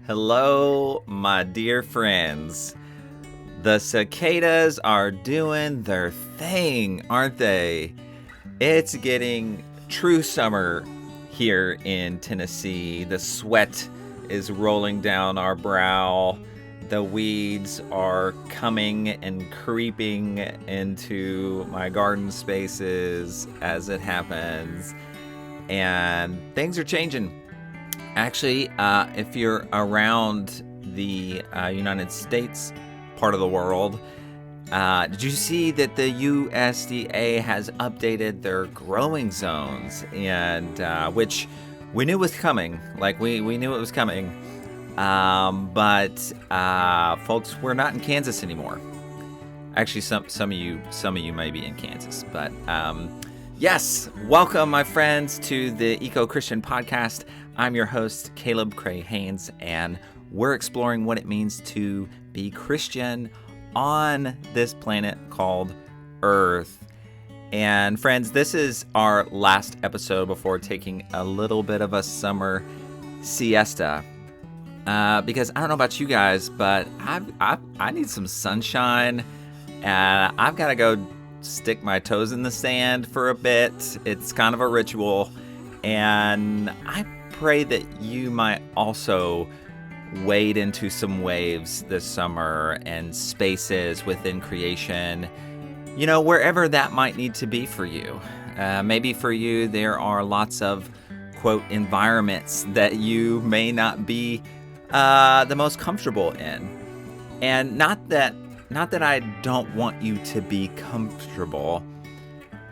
Hello, my dear friends. The cicadas are doing their thing, aren't they? It's getting true summer here in Tennessee. The sweat is rolling down our brow. The weeds are coming and creeping into my garden spaces as it happens. And things are changing. Actually, if you're around the United States part of the world, did you see that the USDA has updated their growing zones, and which we knew was coming, like we knew it was coming, but folks, we're not in Kansas anymore. Actually, some of you may be in Kansas, but yes, welcome, my friends, to the ecoChristian podcast. I'm your host, Caleb Cray Haynes, and we're exploring what it means to be Christian on this planet called Earth. And friends, this is our last episode before taking a little bit of a summer siesta. Because I don't know about you guys, but I need some sunshine, and I've got to go stick my toes in the sand for a bit. It's kind of a ritual, and I pray that you might also wade into some waves this summer and spaces within creation, wherever that might need to be for you. Maybe for you, there are lots of, quote, environments that you may not be the most comfortable in. And not that I don't want you to be comfortable,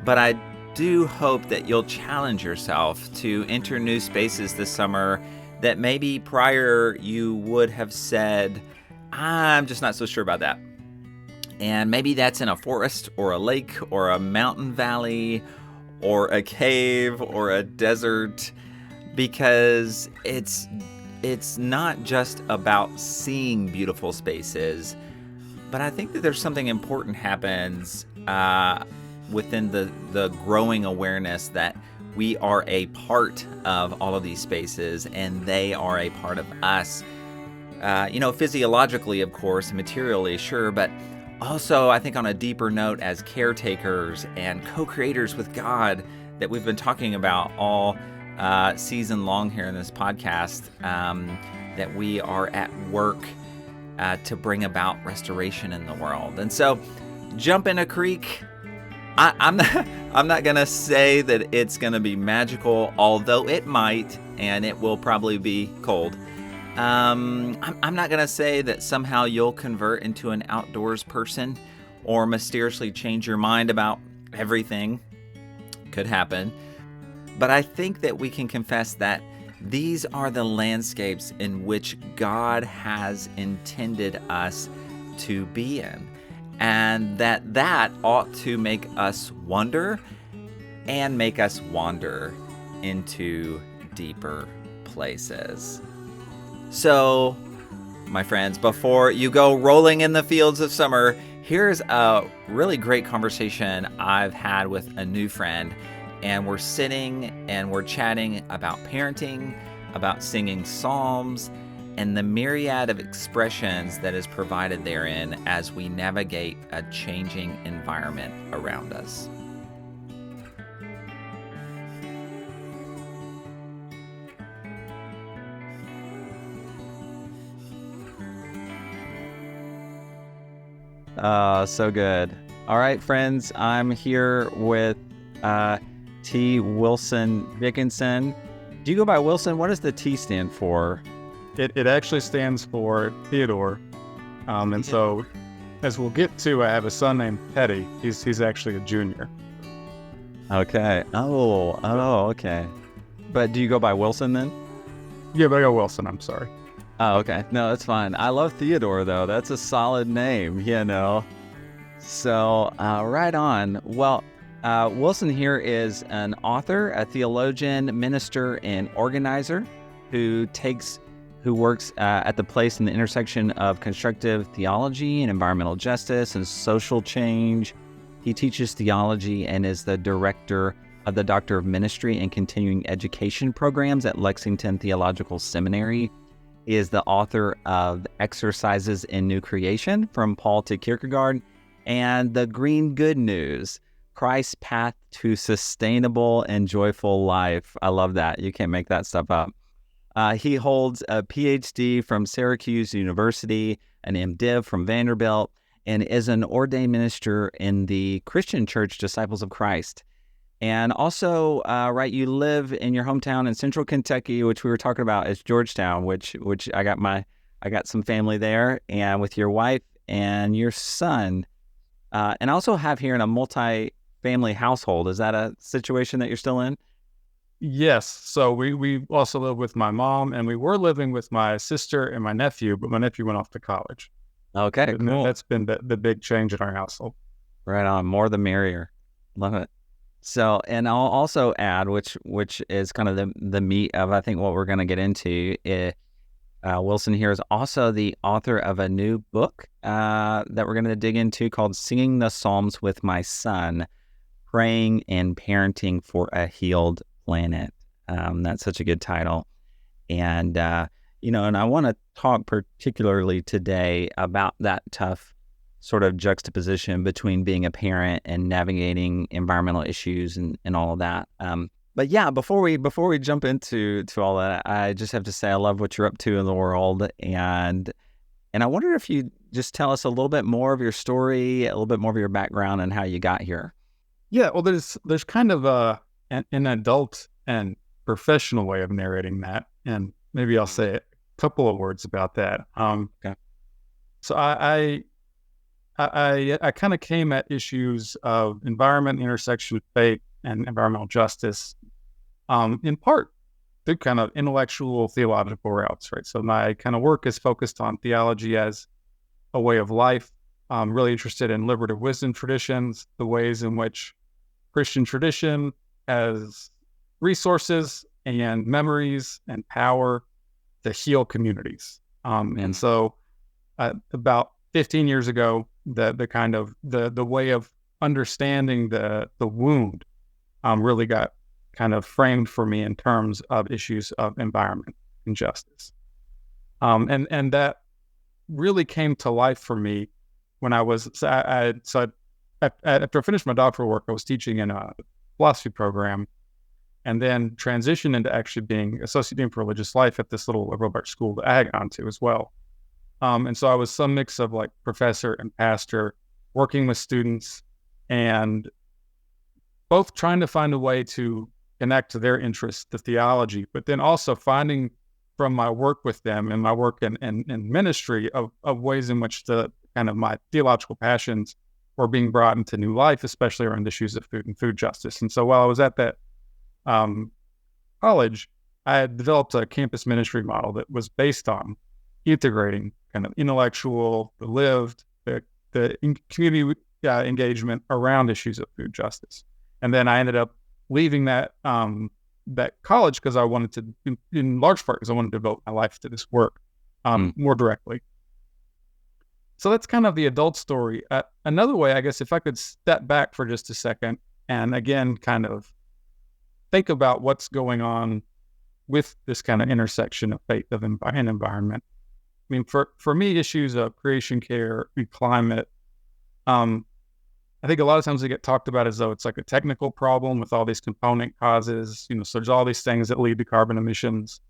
but I do hope that you'll challenge yourself to enter new spaces this summer that maybe prior you would have said, I'm just not so sure about that. And maybe that's in a forest or a lake or a mountain valley or a cave or a desert, because it's not just about seeing beautiful spaces, but I think that there's something important happens within the growing awareness that we are a part of all of these spaces, and they are a part of us. Physiologically, of course, materially, sure, but also I think on a deeper note as caretakers and co-creators with God that we've been talking about all season long here in this podcast, that we are at work to bring about restoration in the world. And so, jump in a creek. I'm not gonna say that it's gonna be magical, although it might, and it will probably be cold. I'm not gonna say that somehow you'll convert into an outdoors person or mysteriously change your mind about everything. Could happen. But I think that we can confess that these are the landscapes in which God has intended us to be in. And that ought to make us wonder and make us wander into deeper places. So, my friends, before you go rolling in the fields of summer, here's a really great conversation I've had with a new friend. And we're sitting and we're chatting about parenting, about singing psalms, and the myriad of expressions that is provided therein as we navigate a changing environment around us. So good. All right, friends, I'm here with T. Wilson Dickinson. Do you go by Wilson? What does the T stand for? It actually stands for Theodore. And so, as we'll get to, I have a son named Teddy. He's actually a junior. Okay. Oh, okay. But do you go by Wilson then? Yeah, but I go Wilson, I'm sorry. Oh, okay. No, that's fine. I love Theodore, though. That's a solid name, So, right on. Well, Wilson here is an author, a theologian, minister, and organizer who works at the place in the intersection of constructive theology and environmental justice and social change. He teaches theology and is the director of the Doctor of Ministry and Continuing Education programs at Lexington Theological Seminary. He is the author of Exercises in New Creation, From Paul to Kierkegaard, and The Green Good News, Christ's Path to Sustainable and Joyful Life. I love that. You can't make that stuff up. He holds a PhD from Syracuse University, an MDiv from Vanderbilt, and is an ordained minister in the Christian Church Disciples of Christ. And also, right, you live in your hometown in Central Kentucky, which we were talking about as Georgetown, which I got some family there, and with your wife and your son. And I also have here in a multi-family household. Is that a situation that you're still in? Yes. So we also live with my mom, and we were living with my sister and my nephew, but my nephew went off to college. Okay, and cool. That's been the big change in our household. Right on. More the merrier. Love it. So, and I'll also add, which is kind of the meat of, I think, what we're going to get into. Wilson here is also the author of a new book that we're going to dig into called Singing the Psalms with My Son, Praying and Parenting for a Healed Planet. That's such a good title. And, and I want to talk particularly today about that tough sort of juxtaposition between being a parent and navigating environmental issues and all of that. But yeah, before we jump into all that, I just have to say I love what you're up to in the world, and I wonder if you just tell us a little bit more of your story, a little bit more of your background, and how you got here. Yeah, well, there's kind of an adult and professional way of narrating that, and maybe I'll say a couple of words about that. Okay. So I kind of came at issues of environment, intersection with faith, and environmental justice, in part through kind of intellectual theological routes, right? So my kind of work is focused on theology as a way of life. I'm really interested in liberative wisdom traditions, the ways in which Christian tradition has resources and memories and power to heal communities. And so about 15 years ago, the kind of the way of understanding the wound really got kind of framed for me in terms of issues of environment and justice. And that really came to life for me when I was, after I finished my doctoral work, I was teaching in a philosophy program, and then transitioned into actually being associate dean for religious life at this little liberal arts school that I had gone to as well. And so I was some mix of like professor and pastor, working with students, and both trying to find a way to connect to their interest, the theology, but then also finding from my work with them and my work in ministry of ways in which the kind of my theological passions were being brought into new life, especially around issues of food and food justice. And so while I was at that college, I had developed a campus ministry model that was based on integrating kind of intellectual, the lived, the community engagement around issues of food justice. And then I ended up leaving that college because I wanted to, in large part, because I wanted to devote my life to this work more directly. So that's kind of the adult story. Another way, I guess, if I could step back for just a second and again, kind of think about what's going on with this kind of intersection of faith and environment. I mean, for me, issues of creation care and climate, I think a lot of times they get talked about as though it's like a technical problem with all these component causes, so there's all these things that lead to carbon emissions,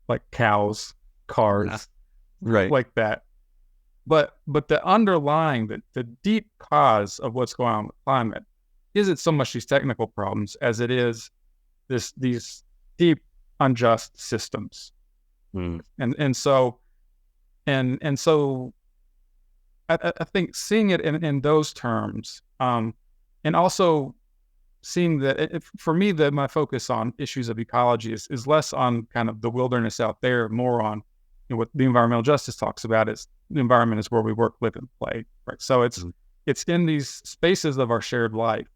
like cows, cars, right, like that. But the underlying, the deep cause of what's going on with climate isn't so much these technical problems as it is these deep unjust systems. And so I think seeing it in those terms, and also seeing that for me, my focus on issues of ecology is less on kind of the wilderness out there, more on what the environmental justice talks about is the environment is where we work, live, and play. Right. So it's in these spaces of our shared life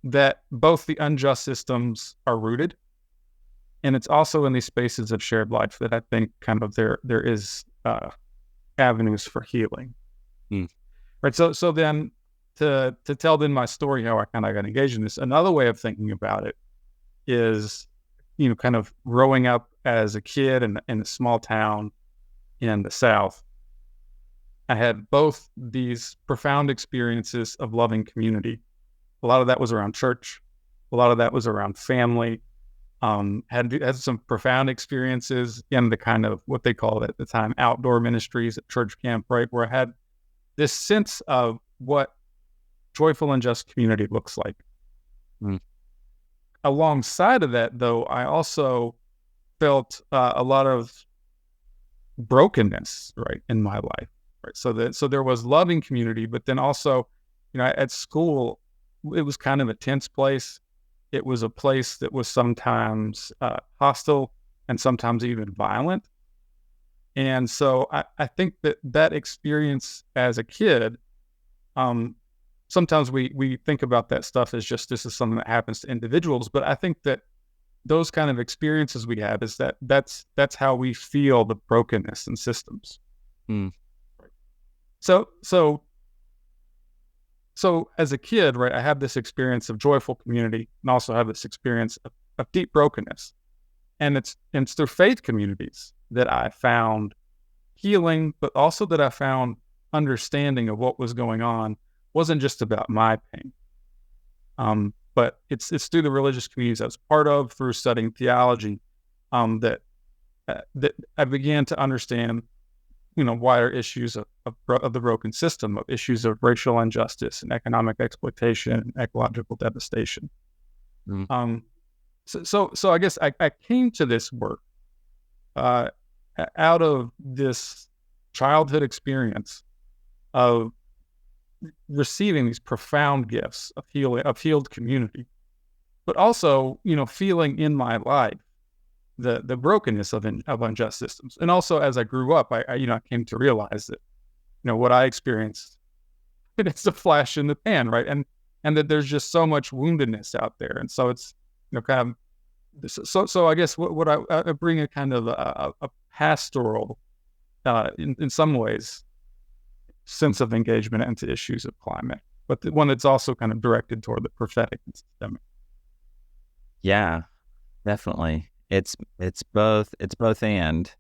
that both the unjust systems are rooted, and it's also in these spaces of shared life that I think kind of there is avenues for healing. Right. So then to tell then my story, how I kind of got engaged in this, another way of thinking about it is, kind of growing up as a kid in a small town in the South, I had both these profound experiences of loving community. A lot of that was around church. A lot of that was around family. Had some profound experiences in the kind of what they called at the time outdoor ministries at church camp, right? Where I had this sense of what joyful and just community looks like. Mm. Alongside of that, though, I also felt a lot of brokenness, right, in my life, right? So there was loving community, but then also, at school, it was kind of a tense place. It was a place that was sometimes hostile and sometimes even violent. And so I think that experience as a kid, sometimes we think about that stuff as just this is something that happens to individuals, but I think that those kind of experiences we have is that's how we feel the brokenness in systems. Mm. So as a kid, right, I have this experience of joyful community and also have this experience of deep brokenness. And it's through faith communities that I found healing, but also that I found understanding of what was going on. It wasn't just about my pain. But it's through the religious communities I was part of, through studying theology, that I began to understand, wider issues of the broken system, of issues of racial injustice and economic exploitation and ecological devastation. Mm. So I guess I came to this work out of this childhood experience of receiving these profound gifts of healed community, but also, feeling in my life the brokenness of unjust systems. And also as I grew up, I came to realize that, what I experienced, it's a flash in the pan, right? And that there's just so much woundedness out there. And so it's, kind of, so I guess what I bring a kind of a pastoral, in some ways, sense of engagement into issues of climate, but the one that's also kind of directed toward the prophetic and systemic. Yeah, definitely. It's both and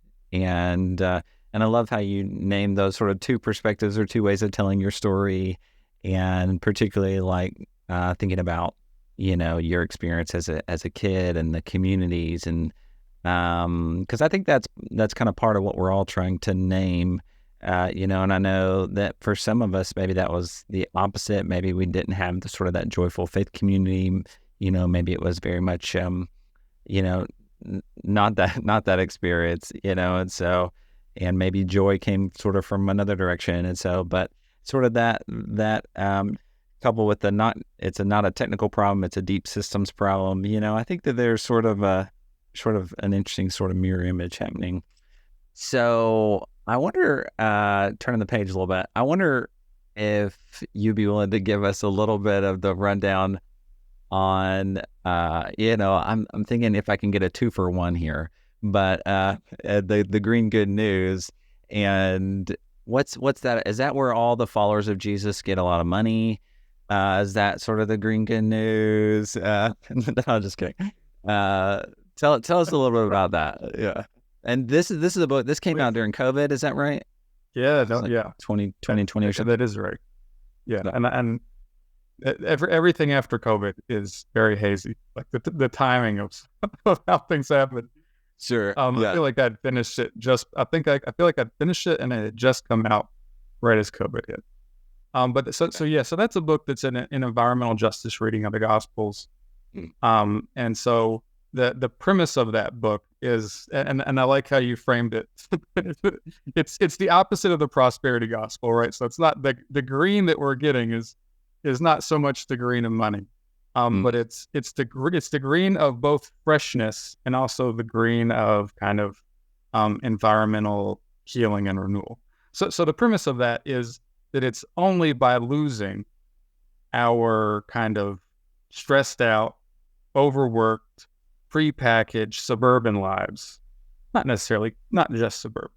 I love how you name those sort of two perspectives or two ways of telling your story, and particularly like thinking about your experience as a kid and the communities, and because I think that's kind of part of what we're all trying to name. And I know that for some of us, maybe that was the opposite. Maybe we didn't have the sort of that joyful faith community. Maybe it was very much, not that experience, and so, and maybe joy came sort of from another direction. And so, but sort of that coupled with it's not a technical problem, it's a deep systems problem. I think that there's sort of an interesting sort of mirror image happening. So I wonder, turning the page a little bit, I wonder if you'd be willing to give us a little bit of the rundown on, I'm thinking if I can get a 2-for-1 here, but the green good news, and what's that? Is that where all the followers of Jesus get a lot of money? Is that sort of the green good news? I'm just kidding. Tell us a little bit about that. Yeah. And this is a book. This came out during COVID. Is that right? Yeah. No, like yeah. 2020 or something. That is right. Yeah. And everything after COVID is very hazy. Like the timing of how things happen. Sure. I feel like I'd finished it I feel like I'd finished it and it had just come out right as COVID hit. But so that's a book that's an environmental justice reading of the Gospels. And so the premise of that book is, and I like how you framed it. It's the opposite of the prosperity gospel, right? So it's not the green that we're getting is not so much the green of money, but it's the green of both freshness and also the green of kind of environmental healing and renewal. So the premise of that is that it's only by losing our kind of stressed out, overworked, prepackaged suburban lives, not just suburban,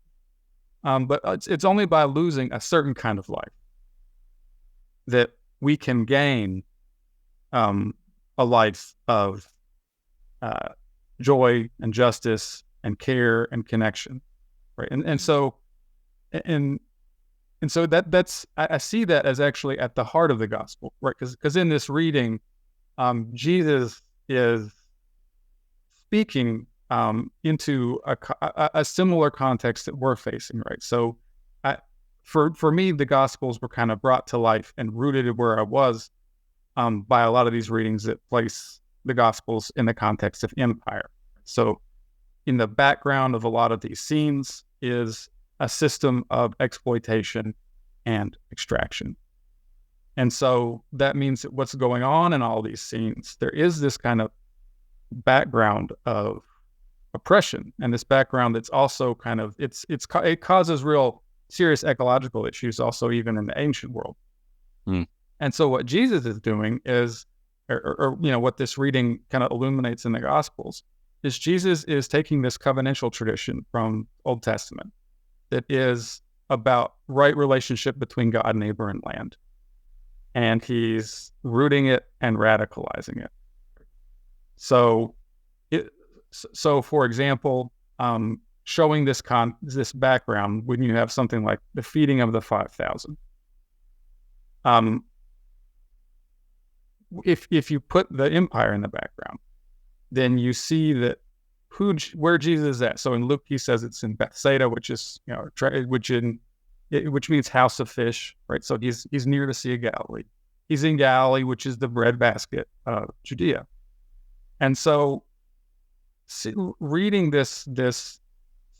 but it's only by losing a certain kind of life that we can gain a life of joy and justice and care and connection, right? And so that's I see that as actually at the heart of the gospel, right? Because in this reading, Jesus is speaking into a similar context that we're facing, right? So, for me, the Gospels were kind of brought to life and rooted where I was by a lot of these readings that place the Gospels in the context of empire. So, in the background of a lot of these scenes is a system of exploitation and extraction. And so that means that what's going on in all these scenes, there is this kind of background of oppression, and this background that's also kind of it causes real serious ecological issues also even in the ancient world. And so what Jesus is doing is or what this reading kind of illuminates in the Gospels is Jesus is taking this covenantal tradition from Old Testament that is about right relationship between God, neighbor, and land, and he's rooting it and radicalizing it. So for example, showing this background when you have something like the feeding of the 5,000. If you put the empire in the background, then you see that where Jesus is at. So in Luke, he says it's in Bethsaida, which is which means house of fish, right? So he's near the Sea of Galilee. He's in Galilee, which is the breadbasket of Judea. And so reading this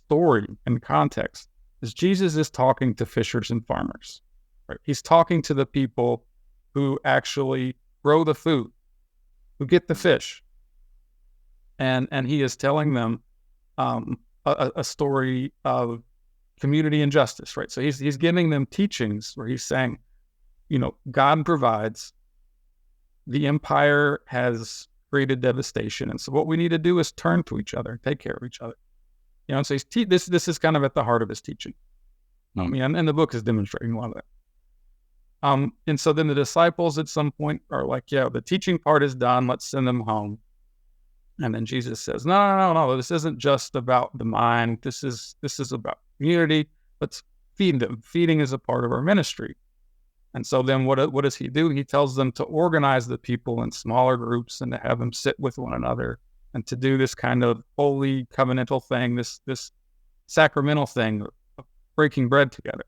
story in context is Jesus is talking to fishers and farmers, right? He's talking to the people who actually grow the food, who get the fish. And he is telling them a story of community and justice, right? So he's giving them teachings where he's saying, God provides, the empire has created devastation, and so what we need to do is turn to each other, take care of each other. And so this is kind of at the heart of his teaching. And the book is demonstrating a lot of that. And so then the disciples at some point are like, yeah, the teaching part is done, let's send them home. And then Jesus says, no, this isn't just about the mind. This is about community. Let's feed them. Feeding is a part of our ministry. And so then what does he do? He tells them to organize the people in smaller groups and to have them sit with one another and to do this kind of holy covenantal thing, this sacramental thing of breaking bread together.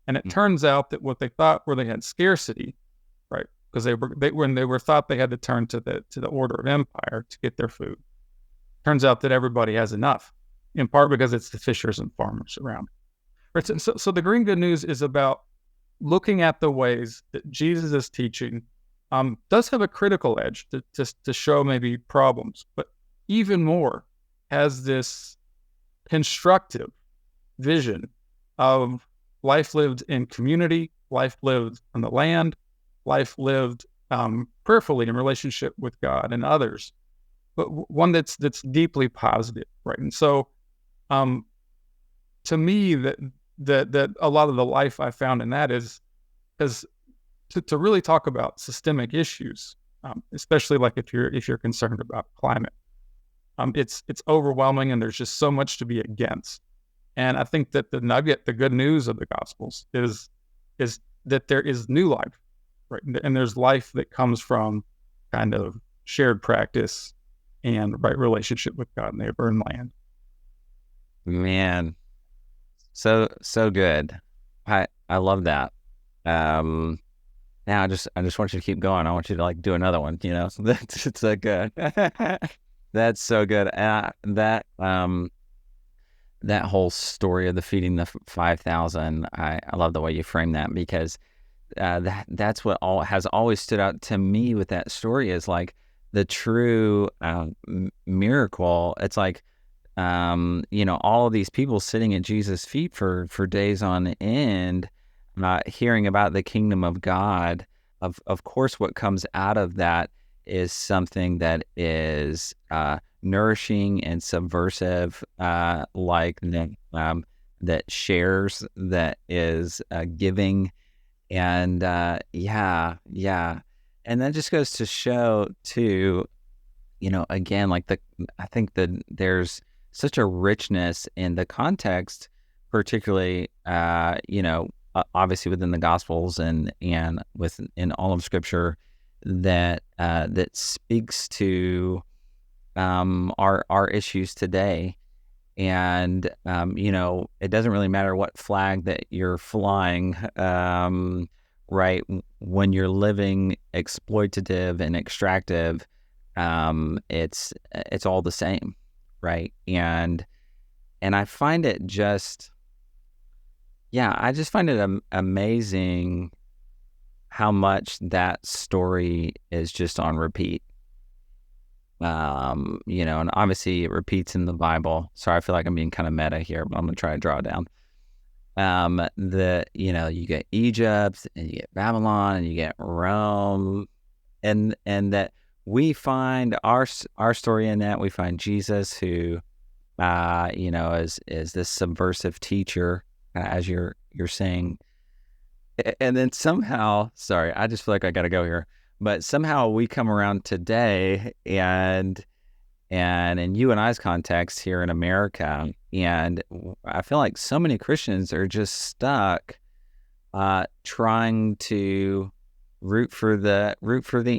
And it turns out that what they thought where they had scarcity, right? Because when they were thought they had to turn to the order of empire to get their food. Turns out that everybody has enough, in part because it's the fishers and farmers around. Right? So the Green Good News is about looking at the ways that Jesus is teaching does have a critical edge to show maybe problems, but even more has this constructive vision of life lived in community, life lived on the land, life lived prayerfully in relationship with God and others, but one that's deeply positive, right? And so, to me, that a lot of the life I found in that is to really talk about systemic issues, especially like if you're concerned about climate. It's overwhelming, and there's just so much to be against. And I think that the good news of the Gospels is that there is new life, right? And there's life that comes from kind of shared practice and right relationship with God, neighbor, and land. Man, so good. I love that. Now I just want you to keep going. I want you to do another one. So that's so good. That's so good. That whole story of the feeding the 5,000. I love the way you frame that, because that's what has always stood out to me with that story is like the true miracle. It's like all of these people sitting at Jesus' feet for days on end, hearing about the kingdom of God. Of course, what comes out of that is something that is nourishing and subversive, like that shares, that is giving, and yeah. And that just goes to show too, again, like I think that there's such a richness in the context, particularly, obviously within the Gospels and in all of Scripture, that speaks to our issues today. And it doesn't really matter what flag that you're flying, right? When you're living exploitative and extractive, it's all the same, right? And I find it I just find it amazing how much that story is just on repeat. And obviously it repeats in the Bible. Sorry, I feel like I'm being kind of meta here, but I'm gonna try to draw it down. You get Egypt and you get Babylon and you get Rome, and that we find our story in that. We find Jesus, who is this subversive teacher, as you're saying. And then somehow, sorry, I just feel like I got to go here, but somehow we come around today, and in you and I's context here in America, and I feel like so many Christians are just stuck trying to root for the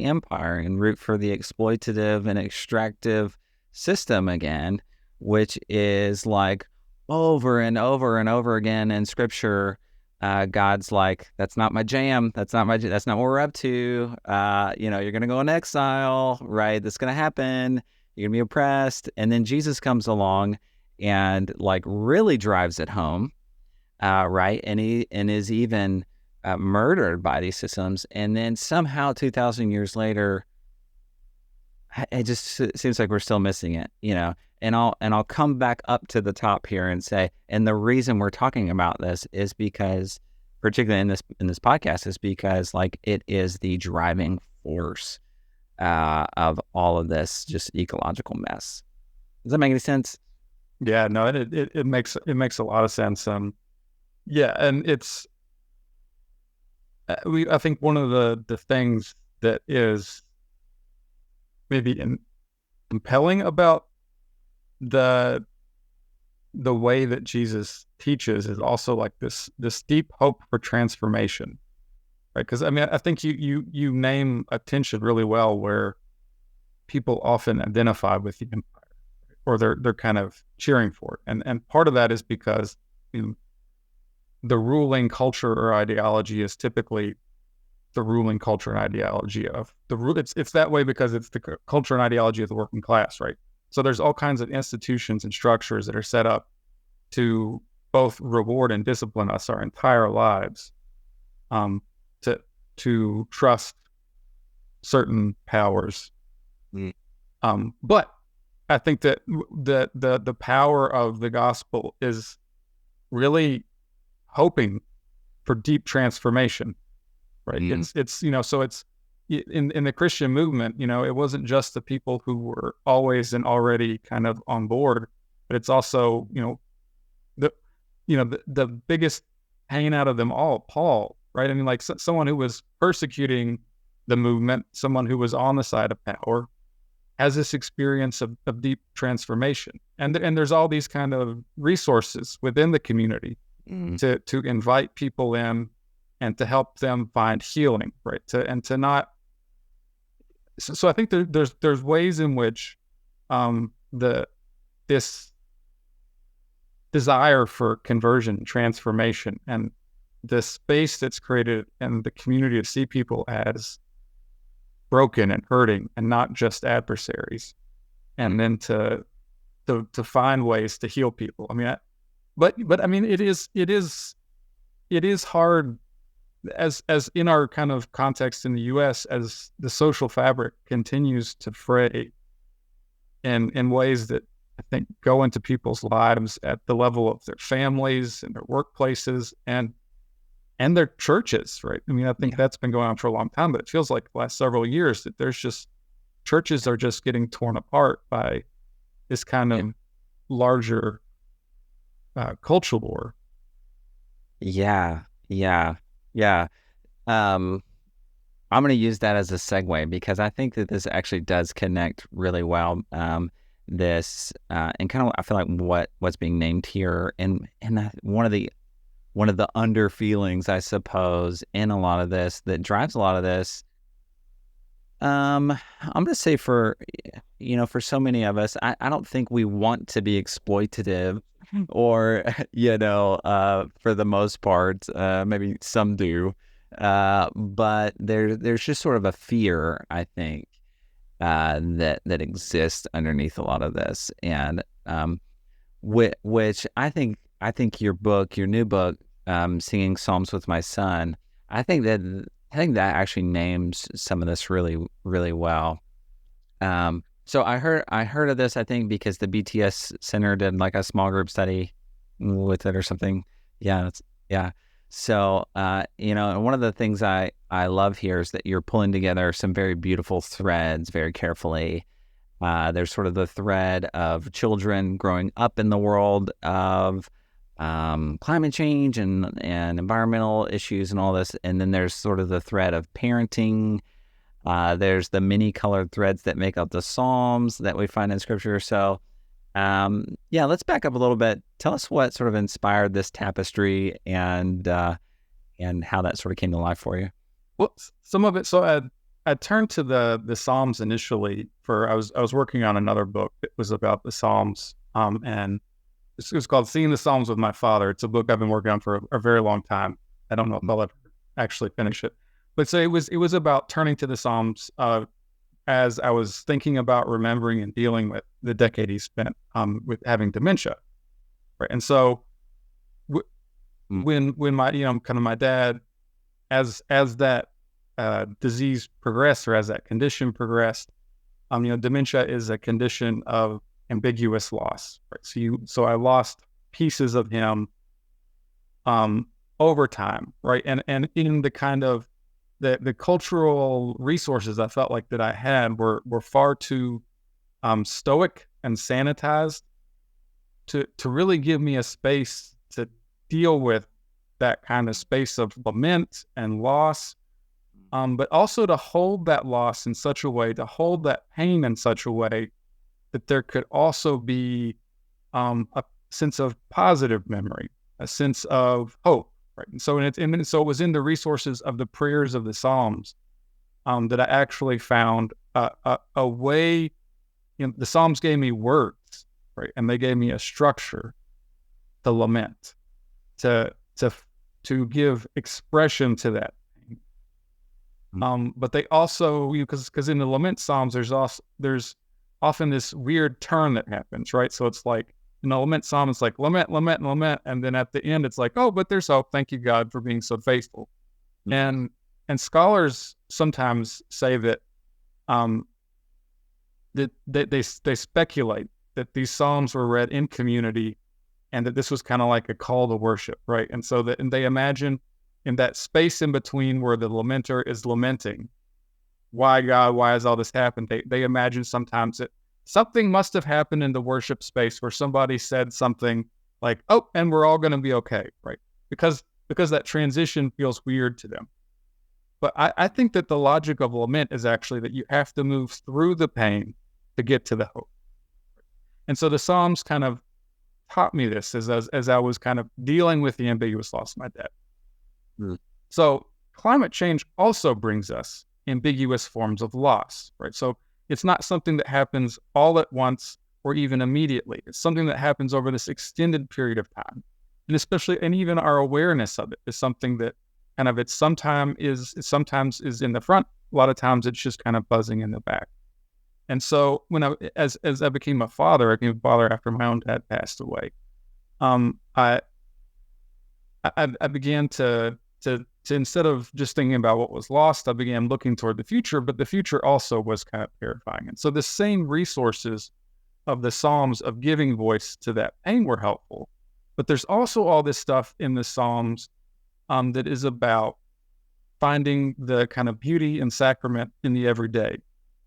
empire and root for the exploitative and extractive system again, which is like over and over and over again in Scripture. God's like, that's not my jam. That's not what we're up to. You're going to go in exile, right? That's going to happen. You're going to be oppressed. And then Jesus comes along and like really drives it home, right? And is even murdered by these systems. And then somehow 2,000 years later, it just seems like we're still missing it, And I'll come back up to the top here and say, and the reason we're talking about this is because, particularly in this podcast, is because like it is the driving force of all of this just ecological mess. Does that make any sense? Yeah, no, it makes a lot of sense. Yeah, and it's I think one of the things that is maybe compelling about the way that Jesus teaches is also like this deep hope for transformation, right? Because I mean, I think you name a tension really well where people often identify with the empire, or they're kind of cheering for it, and part of that is because the ruling culture or ideology is typically the ruling culture and ideology of it's that way because it's the culture and ideology of the working class, right? So there's all kinds of institutions and structures that are set up to both reward and discipline us our entire lives, to trust certain powers. But I think that the power of the gospel is really hoping for deep transformation, right? It's so it's in the Christian movement, it wasn't just the people who were always and already kind of on board, but it's also the biggest hanging out of them all, Paul, right? I mean, like someone who was persecuting the movement, someone who was on the side of power, has this experience of deep transformation, and there's all these kind of resources within the community to invite people in and to help them find healing, right? So I think there's ways in which this desire for conversion, transformation, and the space that's created in the community to see people as broken and hurting and not just adversaries, and then to find ways to heal people. I mean, but I mean, it is hard as in our kind of context in the U.S. as the social fabric continues to fray in ways that I think go into people's lives at the level of their families and their workplaces and their churches, right? I mean, I think that's been going on for a long time, but it feels like the last several years that there's just churches are just getting torn apart by this kind of larger cultural war. Yeah. I'm going to use that as a segue because I think that this actually does connect really well. This and kind of I feel like what's being named here, and one of the under feelings, I suppose, in a lot of this that drives a lot of this. I'm going to say for so many of us, I don't think we want to be exploitative or, for the most part, maybe some do. But there's just sort of a fear, I think, that exists underneath a lot of this. And which I think your new book, Singing Psalms with My Son, I think that actually names some of this really, really well. So I heard of this, I think, because the BTS Center did like a small group study with it or something. Yeah. So, and one of the things I love here is that you're pulling together some very beautiful threads very carefully. There's sort of the thread of children growing up in the world of climate change and environmental issues and all this. And then there's sort of the thread of parenting. There's the many colored threads that make up the Psalms that we find in Scripture. So, let's back up a little bit. Tell us what sort of inspired this tapestry and how that sort of came to life for you. Well, some of it. So I turned to the Psalms initially I was working on another book that was about the Psalms, and it was called Singing the Psalms with My Father. It's a book I've been working on for a very long time. I don't know if I'll ever actually finish it, but so it was about turning to the Psalms as I was thinking about remembering and dealing with the decade he spent with having dementia, right? And so when my kind of my dad, as that disease progressed, or as that condition progressed, dementia is a condition of ambiguous loss, right? So I lost pieces of him over time, right? And in the kind of the cultural resources I felt like that I had were far too stoic and sanitized to really give me a space to deal with that kind of space of lament and loss, but also to hold that loss in such a way, to hold that pain in such a way that there could also be a sense of positive memory, a sense of hope, right? And so it was in the resources of the prayers of the Psalms that I actually found a way. The Psalms gave me words, right, and they gave me a structure to lament, to give expression to that. But they also, because in the lament Psalms, there's often this weird turn that happens, right? So it's like in the lament Psalm, it's like lament, lament, lament, and then at the end, it's like, oh, but there's hope. Thank you, God, for being so faithful. And scholars sometimes say that they speculate that these Psalms were read in community, and that this was kind of like a call to worship, right? And so and they imagine in that space in between where the lamenter is lamenting, why God, why has all this happened? They imagine sometimes that something must have happened in the worship space where somebody said something like, oh, and we're all going to be okay, right? Because that transition feels weird to them. But I think that the logic of lament is actually that you have to move through the pain to get to the hope. And so the Psalms kind of taught me this as I was kind of dealing with the ambiguous loss of my dad. So climate change also brings us ambiguous forms of loss, right? So it's not something that happens all at once or even immediately. It's something that happens over this extended period of time. And even our awareness of it is something that kind of sometimes is in the front. A lot of times it's just kind of buzzing in the back. And so as I became a father, after my own dad passed away. I began to instead of just thinking about what was lost, I began looking toward the future, but the future also was kind of terrifying. And so the same resources of the Psalms of giving voice to that pain were helpful, but there's also all this stuff in the Psalms that is about finding the kind of beauty and sacrament in the everyday.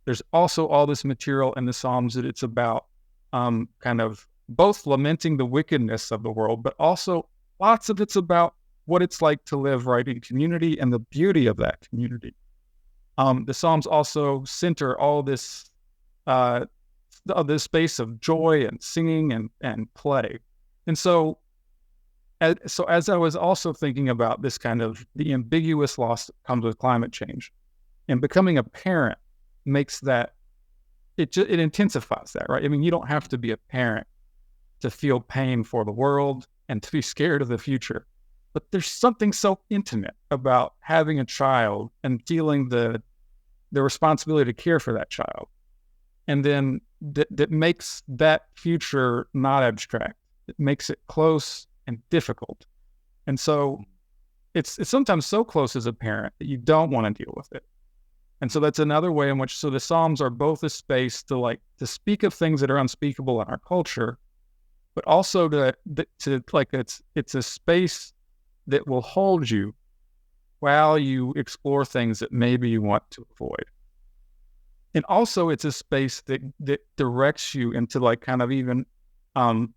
There's also all this material in the Psalms that it's about kind of both lamenting the wickedness of the world, but also lots of it's about what it's like to live right in community and the beauty of that community. The Psalms also center all this this space of joy and singing and play. And so as I was also thinking about this kind of the ambiguous loss that comes with climate change, and becoming a parent makes that, it intensifies that, right? I mean, you don't have to be a parent to feel pain for the world and to be scared of the future. But there's something so intimate about having a child and feeling the responsibility to care for that child. And then that makes that future not abstract. It makes it close and difficult. And so it's sometimes so close as a parent that you don't want to deal with it. And so that's another way in which, so the Psalms are both a space to speak of things that are unspeakable in our culture, but also to it's a space that will hold you while you explore things that maybe you want to avoid. And also it's a space that directs you into kind of even a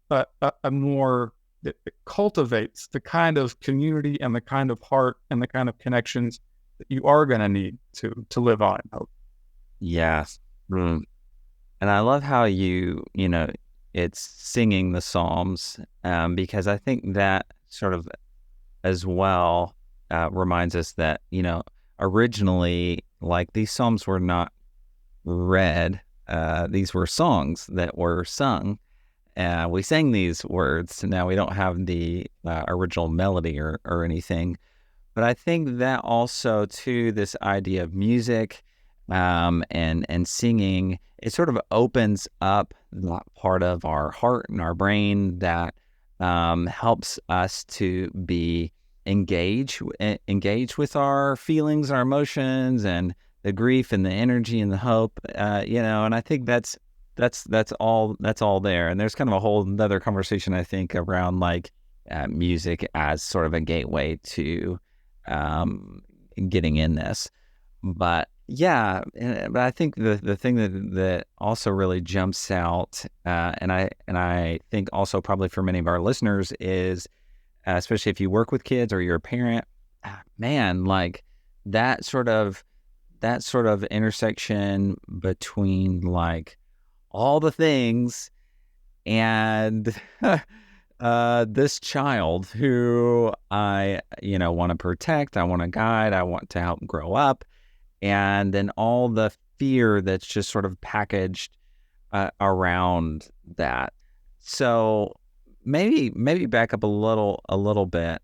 more, that cultivates the kind of community and the kind of heart and the kind of connections that you are going to need to live on in hope. Yes. And I love how it's singing the Psalms, because I think that sort of as well reminds us that, originally, these Psalms were not read. These were songs that were sung. We sang these words. Now we don't have the original melody or anything. But I think that also, too, this idea of music and singing, it sort of opens up that part of our heart and our brain that helps us to be engaged with our feelings, our emotions, and the grief and the energy and the hope. And I think that's all there. And there's kind of a whole another conversation, I think, around music as sort of a gateway to getting in this. But yeah, but I think the thing that also really jumps out, and I think also probably for many of our listeners is, especially if you work with kids or you're a parent, man, that sort of intersection between all the things and this child who I want to protect, I want to guide, I want to help grow up, and then all the fear that's just sort of packaged around that. So maybe back up a little bit.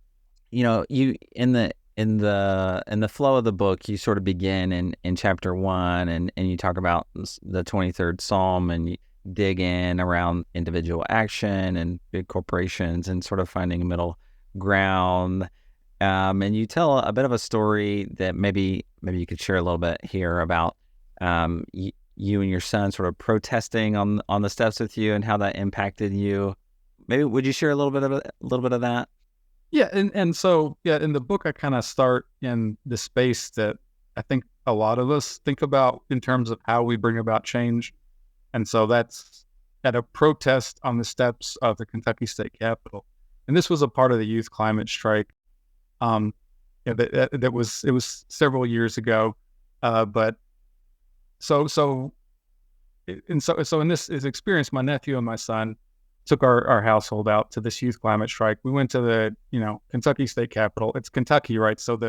You in the flow of the book, you sort of begin in chapter 1, and you talk about the 23rd Psalm, and you dig in around individual action and big corporations and sort of finding a middle ground. And you tell a bit of a story that maybe you could share a little bit here about you and your son sort of protesting on the steps with you and how that impacted you. Maybe would you share a little bit of that? Yeah, and so in the book I kind of start in the space that I think a lot of us think about in terms of how we bring about change. And so that's at a protest on the steps of the Kentucky State Capitol. And this was a part of the youth climate strike. It was several years ago. But so in this experience, my nephew and my son took our household out to this youth climate strike. We went to the, Kentucky State Capitol. It's Kentucky, right? So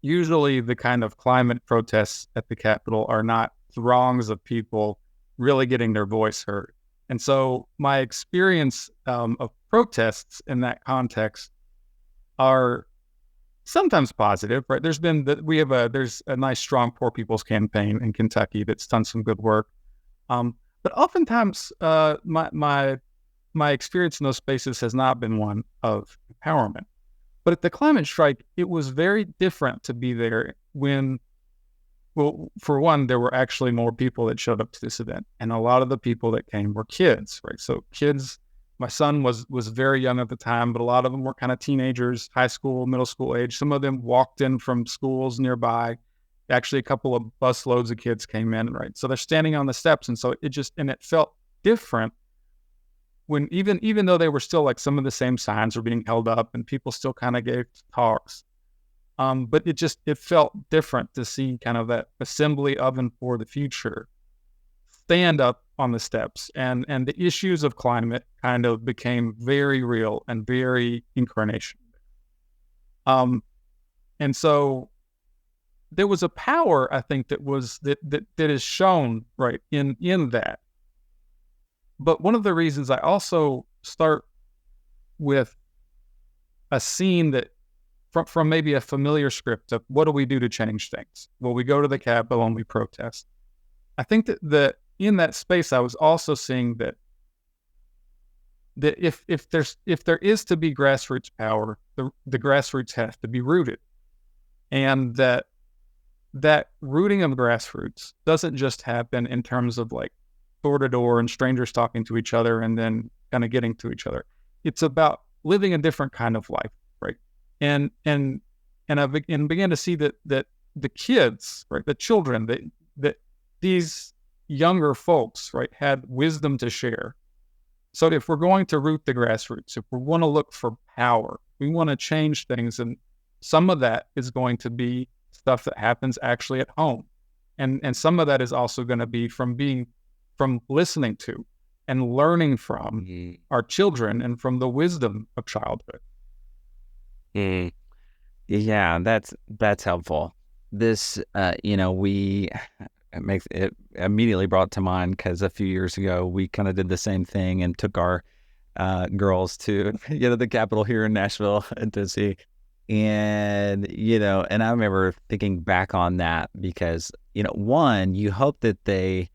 usually the kind of climate protests at the Capitol are not throngs of people really getting their voice heard. And so my experience of protests in that context are sometimes positive, right? There's a nice, strong poor people's campaign in Kentucky that's done some good work. But oftentimes my experience in those spaces has not been one of empowerment. But at the climate strike, it was very different to be there when, well, for one, there were actually more people that showed up to this event. And a lot of the people that came were kids, right? So kids, my son was very young at the time, but a lot of them were kind of teenagers, high school, middle school age. Some of them walked in from schools nearby. Actually, a couple of bus loads of kids came in, right? So they're standing on the steps. And so it felt different when even though they were still some of the same signs were being held up and people still kind of gave talks. But it felt different to see kind of that assembly oven for the future stand up on the steps, and the issues of climate kind of became very real and very incarnation. And so there was a power, I think, that is shown right in that. But one of the reasons I also start with a scene that from maybe a familiar script of what do we do to change things? Well, we go to the Capitol and we protest. I think that in that space, I was also seeing that if there is to be grassroots power, the grassroots have to be rooted, and that rooting of grassroots doesn't just happen in terms of like door to door and strangers talking to each other and then kind of getting to each other. It's about living a different kind of life, right? And I began to see that the kids, right, the children, that these younger folks, right, had wisdom to share. So if we're going to root the grassroots, if we want to look for power, we want to change things, and some of that is going to be stuff that happens actually at home, and some of that is also going to be from listening to and learning from our children and from the wisdom of childhood. Yeah, that's helpful. This, it immediately brought to mind because a few years ago we kind of did the same thing and took our girls to the Capitol here in Nashville and to see, and and I remember thinking back on that because one, you hope that they,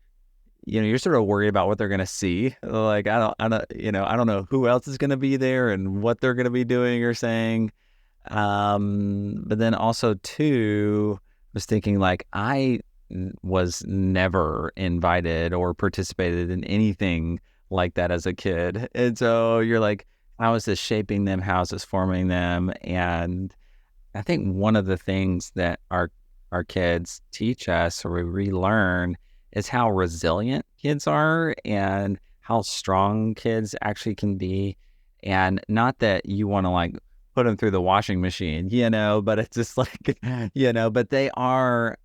you're sort of worried about what they're going to see. Like I don't know who else is going to be there and what they're going to be doing or saying. But then also too, was thinking like I was never invited or participated in anything like that as a kid. And so you're like, how is this shaping them? How is this forming them? And I think one of the things that our kids teach us or we relearn is how resilient kids are and how strong kids actually can be. And not that you want to like put them through the washing machine, but it's just like, but they are,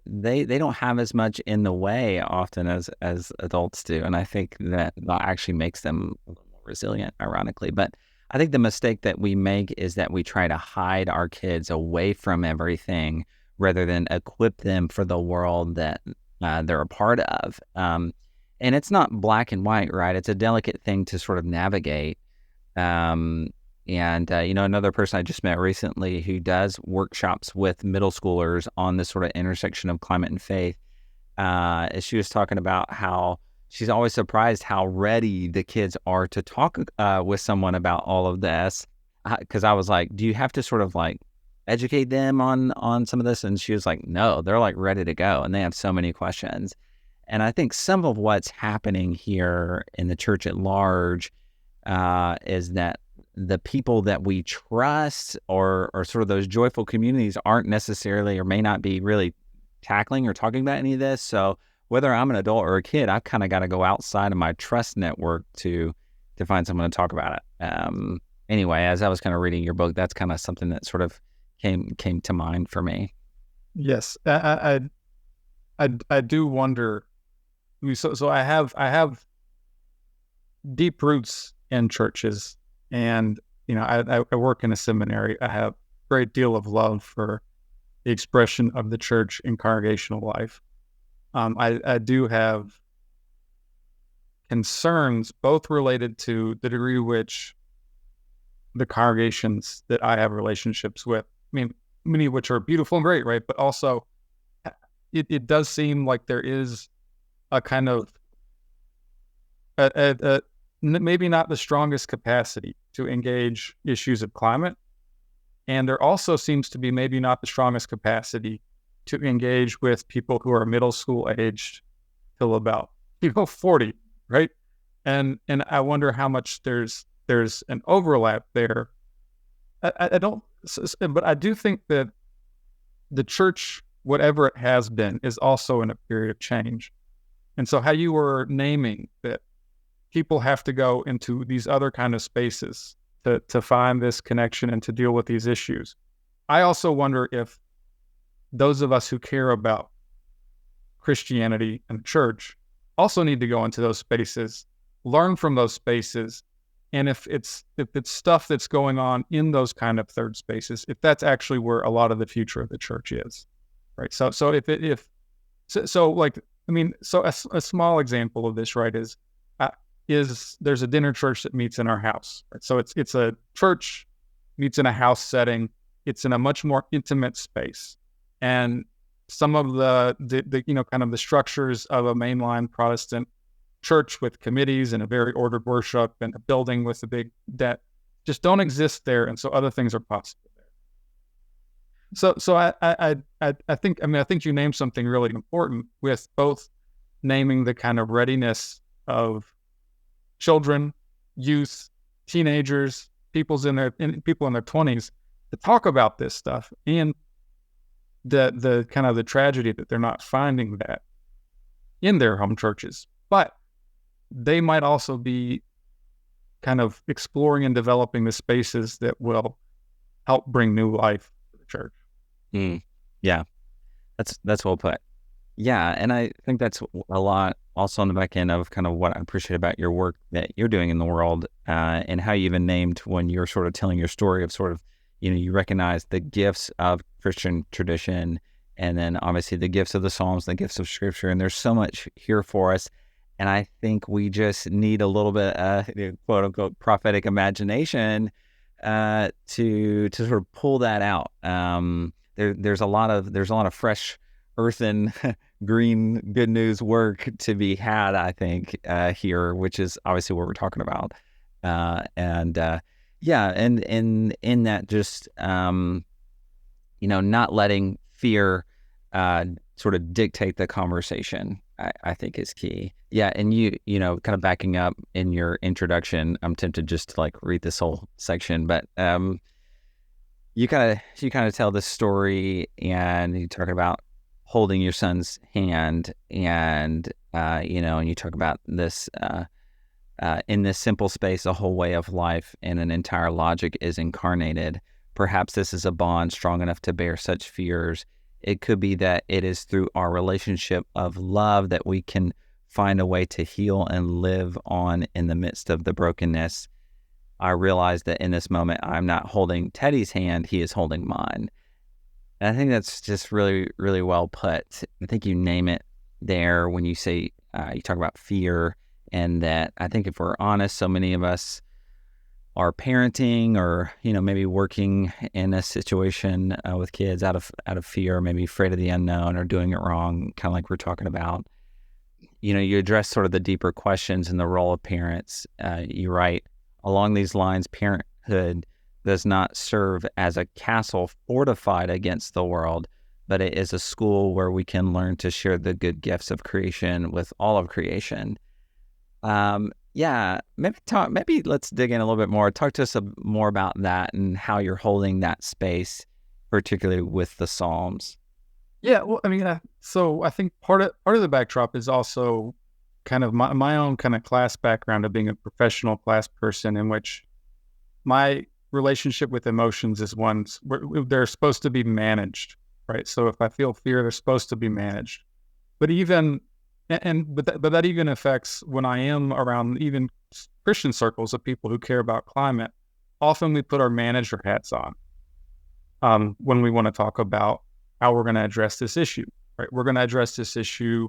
they don't have as much in the way often as adults do. And I think that actually makes them a little more resilient, ironically. But I think the mistake that we make is that we try to hide our kids away from everything rather than equip them for the world that they're a part of. And it's not black and white, right? It's a delicate thing to sort of navigate. Another person I just met recently who does workshops with middle schoolers on this sort of intersection of climate and faith, she was talking about how she's always surprised how ready the kids are to talk with someone about all of this. Because I was like, do you have to sort of like educate them on some of this? And she was like, no, they're like ready to go. And they have so many questions. And I think some of what's happening here in the church at large is that the people that we trust or sort of those joyful communities aren't necessarily or may not be really tackling or talking about any of this. So whether I'm an adult or a kid, I've kind of got to go outside of my trust network to find someone to talk about it. Anyway, as I was kind of reading your book, that's kind of something that sort of came to mind for me. Yes, I do wonder. So I have deep roots in churches. And, I work in a seminary. I have a great deal of love for the expression of the church in congregational life. I do have concerns, both related to the degree to which the congregations that I have relationships with, many of which are beautiful and great, right? But also, it does seem like there is a kind of maybe not the strongest capacity to engage issues of climate. And there also seems to be maybe not the strongest capacity to engage with people who are middle school aged till about 40, right? And I wonder how much there's an overlap there. I don't, but I do think that the church, whatever it has been, is also in a period of change. And so how you were naming that people have to go into these other kind of spaces to find this connection and to deal with these issues. I also wonder if those of us who care about Christianity and the church also need to go into those spaces, learn from those spaces, and if it's stuff that's going on in those kind of third spaces, if that's actually where a lot of the future of the church is, right? So a small example of this, right, is there's a dinner church that meets in our house, right? So it's a church meets in a house setting. It's in a much more intimate space, and some of the kind of the structures of a mainline Protestant church with committees and a very ordered worship and a building with a big debt just don't exist there, and so other things are possible there. So I think you named something really important with both naming the kind of readiness of children, youth, teenagers, people in their 20s to talk about this stuff, and the kind of the tragedy that they're not finding that in their home churches. But they might also be kind of exploring and developing the spaces that will help bring new life to the church. Yeah, that's well put. Yeah, and I think that's a lot also on the back end of kind of what I appreciate about your work that you're doing in the world, and how you even named when you're sort of telling your story of sort of, you recognize the gifts of Christian tradition, and then obviously the gifts of the Psalms, the gifts of Scripture, and there's so much here for us. And I think we just need a little bit, quote unquote, prophetic imagination to sort of pull that out. There's a lot of fresh earthen green good news work to be had, I think, here, which is obviously what we're talking about. And in that, just not letting fear sort of dictate the conversation, I think is key. Yeah, and you kind of backing up in your introduction, I'm tempted just to like read this whole section, but you kind of tell this story, and you talk about holding your son's hand, and and you talk about this in this simple space, a whole way of life and an entire logic is incarnated. Perhaps this is a bond strong enough to bear such fears. It could be that it is through our relationship of love that we can find a way to heal and live on in the midst of the brokenness. I realize that in this moment, I'm not holding Teddy's hand, he is holding mine. And I think that's just really, really well put. I think you name it there when you say, you talk about fear, and that I think if we're honest, so many of us are parenting or, maybe working in a situation with kids out of fear, maybe afraid of the unknown or doing it wrong, kind of like we're talking about. You address sort of the deeper questions in the role of parents. You write, along these lines, parenthood does not serve as a castle fortified against the world, but it is a school where we can learn to share the good gifts of creation with all of creation. Maybe let's dig in a little bit more. Talk to us more about that and how you're holding that space, particularly with the Psalms. Yeah, well, so I think part of the backdrop is also kind of my own kind of class background of being a professional class person, in which my relationship with emotions is one where they're supposed to be managed, right? So if I feel fear, they're supposed to be managed. But that even affects when I am around even Christian circles of people who care about climate. Often we put our manager hats on when we want to talk about how we're going to address this issue, right? We're going to address this issue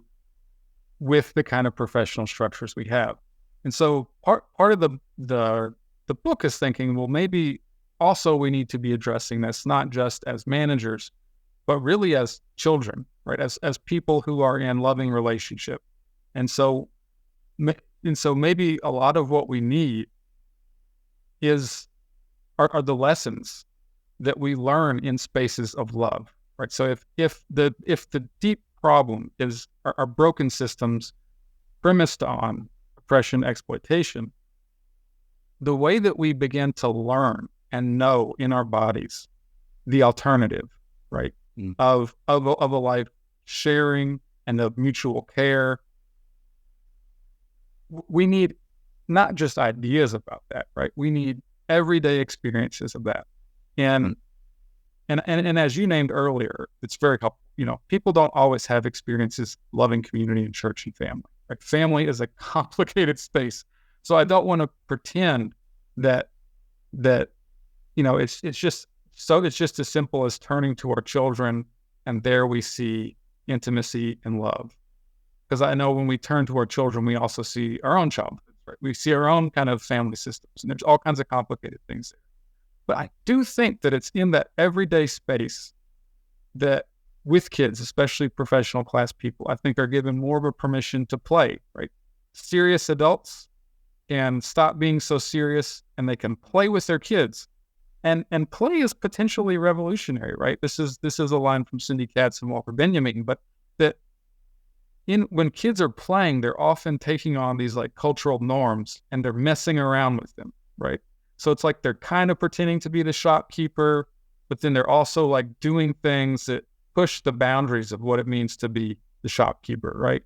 with the kind of professional structures we have. And so part of the book is thinking, well, maybe also we need to be addressing this not just as managers, but really as children, right? As people who are in loving relationship. And so maybe a lot of what we need are the lessons that we learn in spaces of love, right? So if the deep problem is our broken systems premised on oppression, exploitation, the way that we begin to learn and know in our bodies the alternative, right, of a life sharing and of mutual care, we need not just ideas about that, right? We need everyday experiences of that. And And as you named earlier, it's very helpful. People don't always have experiences loving community and church and family. Right? Family is a complicated space, so I don't want to pretend that it's just as simple as turning to our children, and there we see intimacy and love. Because I know when we turn to our children, we also see our own childhood. Right? We see our own kind of family systems, and there's all kinds of complicated things there. But I do think that it's in that everyday space that with kids, especially professional class people, I think are given more of a permission to play, right? Serious adults can stop being so serious and they can play with their kids. And play is potentially revolutionary, right? This is a line from Cindy Katz and Walter Benjamin, but that when kids are playing, they're often taking on these like cultural norms and they're messing around with them, right? So it's like they're kind of pretending to be the shopkeeper, but then they're also like doing things that push the boundaries of what it means to be the shopkeeper, right?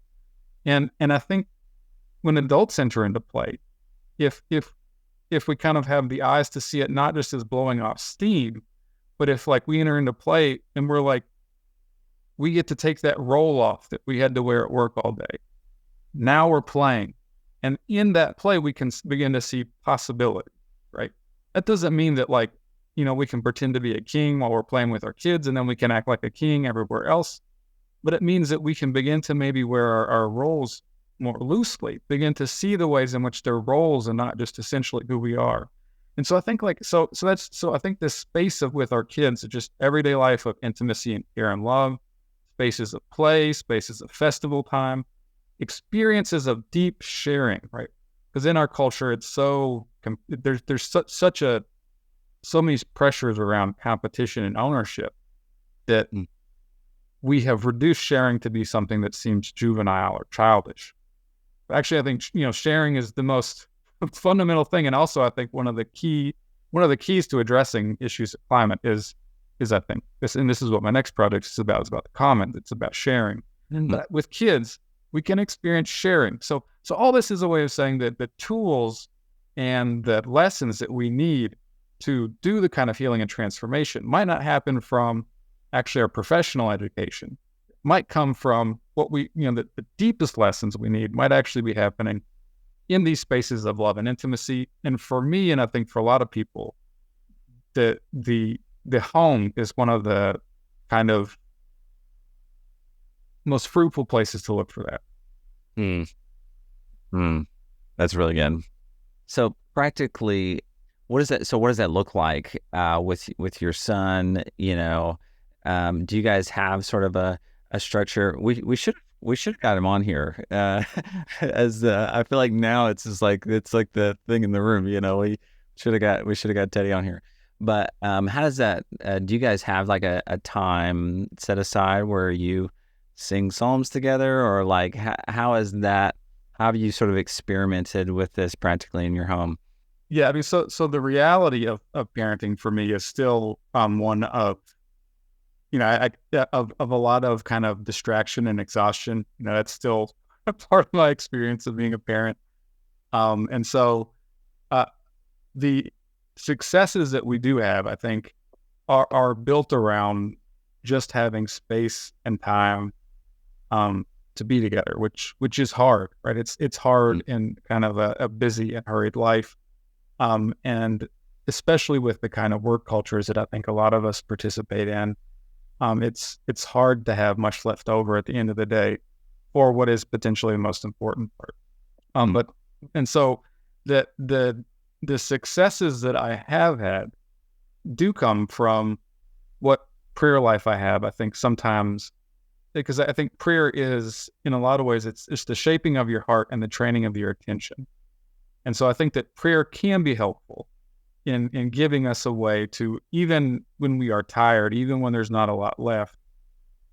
And I think when adults enter into play, if we kind of have the eyes to see it not just as blowing off steam, but if like we enter into play and we're like, we get to take that role off that we had to wear at work all day. Now we're playing. And in that play, we can begin to see possibility, right? That doesn't mean that like, we can pretend to be a king while we're playing with our kids and then we can act like a king everywhere else. But it means that we can begin to maybe wear our roles more loosely, begin to see the ways in which they're roles and not just essentially who we are. And so I think I think this space of with our kids, just everyday life of intimacy and care and love, spaces of play, spaces of festival time, experiences of deep sharing, right? Because in our culture, it's there's so many pressures around competition and ownership that we have reduced sharing to be something that seems juvenile or childish. Actually, I think sharing is the most fundamental thing, and also I think one of the keys to addressing issues of climate is I think this is what my next project is about. It's about the commons. It's about sharing. But with kids, we can experience sharing. So all this is a way of saying that the tools and the lessons that we need to do the kind of healing and transformation might not happen from actually our professional education. It might come from what the deepest lessons we need might actually be happening in these spaces of love and intimacy. And for me, and I think for a lot of people, the home is one of the kind of most fruitful places to look for that. That's really good. So practically, what does that look like with your son? Do you guys have sort of a structure? We should have got him on here. As I feel like now it's like the thing in the room. We should have got Teddy on here. But how does that? Do you guys have like a time set aside where you sing psalms together, or like how is that? How have you sort of experimented with this practically in your home? Yeah, I mean, so the reality of parenting for me is still one of, of a lot of kind of distraction and exhaustion. That's still a part of my experience of being a parent. And so the successes that we do have, I think, are built around just having space and time to be together, which is hard, right? It's hard in kind of a busy and hurried life. And especially with the kind of work cultures that I think a lot of us participate in, it's hard to have much left over at the end of the day for what is potentially the most important part. And so the successes that I have had do come from what prayer life I have. I think sometimes, because I think prayer is, in a lot of ways, it's the shaping of your heart and the training of your attention. And so I think that prayer can be helpful in giving us a way to, even when we are tired, even when there's not a lot left,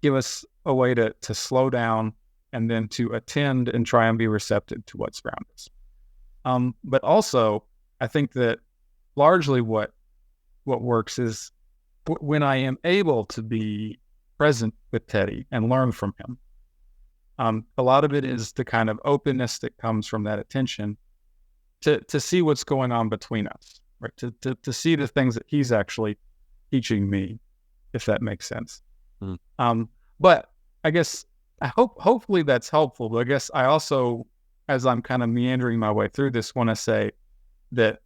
give us a way to slow down and then to attend and try and be receptive to what's around us. But also, I think that largely what works is when I am able to be present with Teddy and learn from him. A lot of it is the kind of openness that comes from that attention to see what's going on between us, right? To see the things that he's actually teaching me. if that makes sense. Mm. But I guess hopefully that's helpful. But I guess I also, as I'm kind of meandering my way through this, want to say that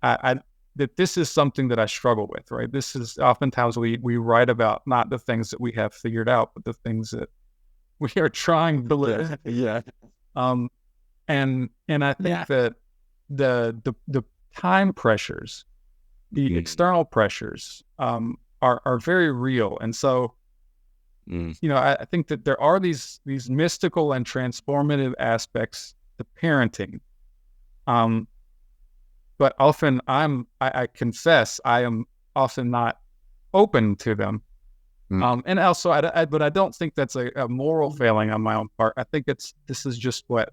that this is something that I struggle with, right? This is oftentimes we write about not the things that we have figured out, but the things that we are trying to live. Yeah. And I think that the time pressures, the external pressures, are very real. And so, I think that there are these mystical and transformative aspects to parenting. But often I confess I am often not open to them. And also, but I don't think that's a moral failing on my own part. I think this is just what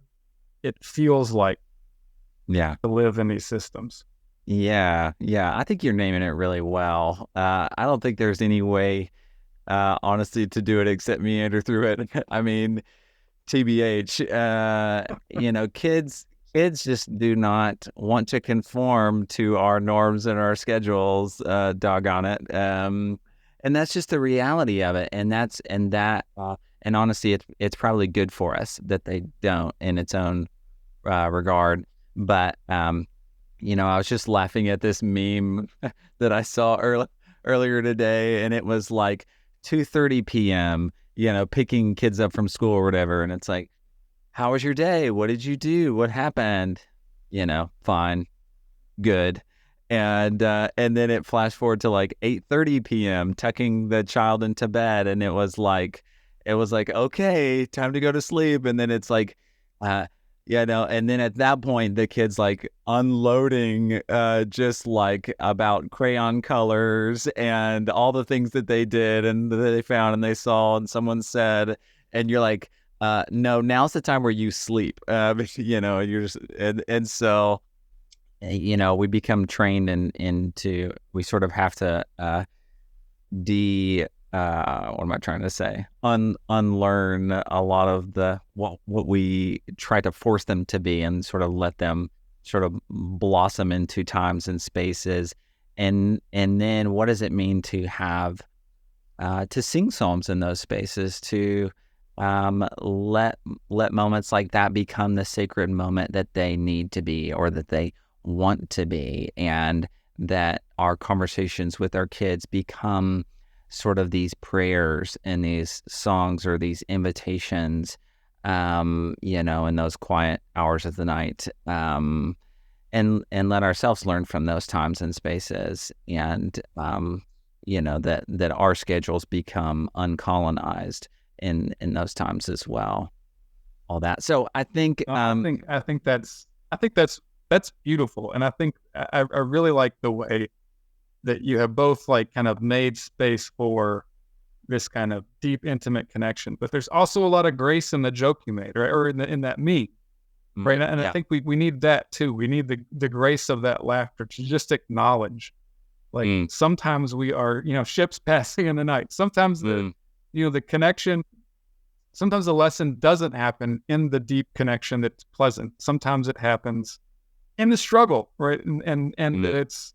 it feels like to live in these systems. Yeah. I think you're naming it really well. I don't think there's any way, honestly, to do it except meander through it. I mean, TBH, kids just do not want to conform to our norms and our schedules, doggone it. And that's just the reality of it. And honestly, it's probably good for us that they don't in its own regard. But, I was just laughing at this meme that I saw earlier today, and it was like 2:30 p.m., picking kids up from school or whatever. And it's like, how was your day? What did you do? What happened? Fine, good. And then it flashed forward to like 8:30 p.m., tucking the child into bed. And it was like, okay, time to go to sleep. And then it's like, and then at that point, the kid's like unloading just like about crayon colors and all the things that they did and that they found and they saw and someone said, and you're like, no, now's the time where you sleep. You're just, and so, we become trained into, we sort of have to what am I trying to say? Unlearn a lot of what we try to force them to be, and sort of let them sort of blossom into times and spaces. And then what does it mean to have to sing psalms in those spaces, to let moments like that become the sacred moment that they need to be, or that they want to be, and that our conversations with our kids become sort of these prayers and these songs or these invitations, in those quiet hours of the night, and let ourselves learn from those times and spaces, and that our schedules become uncolonized in those times as well. All that. So I think I think that's beautiful, and I think I really like the way that you have both like kind of made space for this kind of deep, intimate connection, but there's also a lot of grace in the joke you made, right? Or in that meme, right? And I think we need that too. We need the grace of that laughter to just acknowledge, like sometimes we are, ships passing in the night. Sometimes the connection, sometimes the lesson doesn't happen in the deep connection that's pleasant. Sometimes it happens in the struggle, right? And it's,